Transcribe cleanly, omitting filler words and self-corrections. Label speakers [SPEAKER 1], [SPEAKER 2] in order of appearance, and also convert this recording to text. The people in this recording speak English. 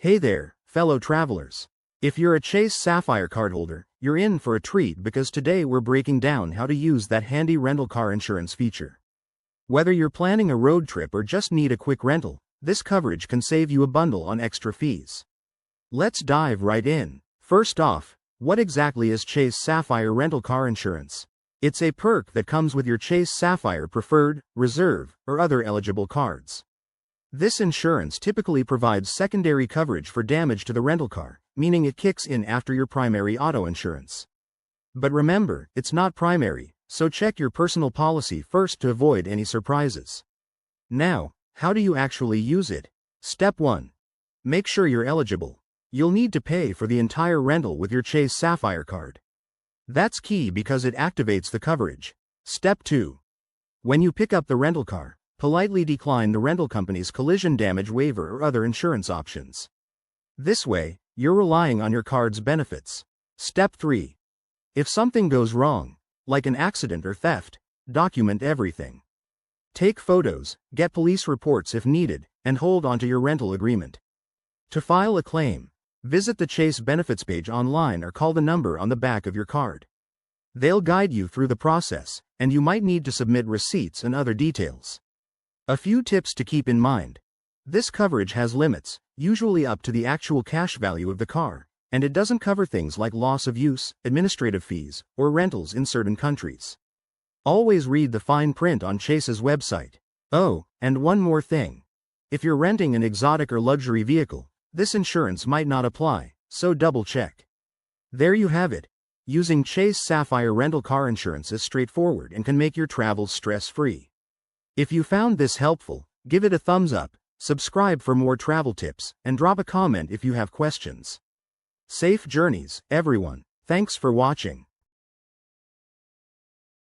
[SPEAKER 1] Hey there, fellow travelers. If you're a Chase Sapphire cardholder, you're in for a treat because today we're breaking down how to use that handy rental car insurance feature. Whether you're planning a road trip or just need a quick rental, this coverage can save you a bundle on extra fees. Let's dive right in. First off, what exactly is Chase Sapphire rental car insurance? It's a perk that comes with your Chase Sapphire Preferred, Reserve, or other eligible cards. This insurance typically provides secondary coverage for damage to the rental car, meaning it kicks in after your primary auto insurance. But remember, it's not primary, so check your personal policy first to avoid any surprises. Now, how do you actually use it? Step 1. Make sure you're eligible. You'll need to pay for the entire rental with your Chase Sapphire card. That's key because it activates the coverage. Step 2. When you pick up the rental car, politely decline the rental company's collision damage waiver or other insurance options. This way, you're relying on your card's benefits. Step 3. If something goes wrong, like an accident or theft, document everything. Take photos, get police reports if needed, and hold onto your rental agreement. To file a claim, visit the Chase benefits page online or call the number on the back of your card. They'll guide you through the process, and you might need to submit receipts and other details. A few tips to keep in mind. This coverage has limits, usually up to the actual cash value of the car, and it doesn't cover things like loss of use, administrative fees, or rentals in certain countries. Always read the fine print on Chase's website. Oh, and one more thing. If you're renting an exotic or luxury vehicle, this insurance might not apply, so double check. There you have it. Using Chase Sapphire rental car insurance is straightforward and can make your travels stress-free. If you found this helpful, give it a thumbs up, subscribe for more travel tips, and drop a comment if you have questions. Safe journeys, everyone. Thanks for watching.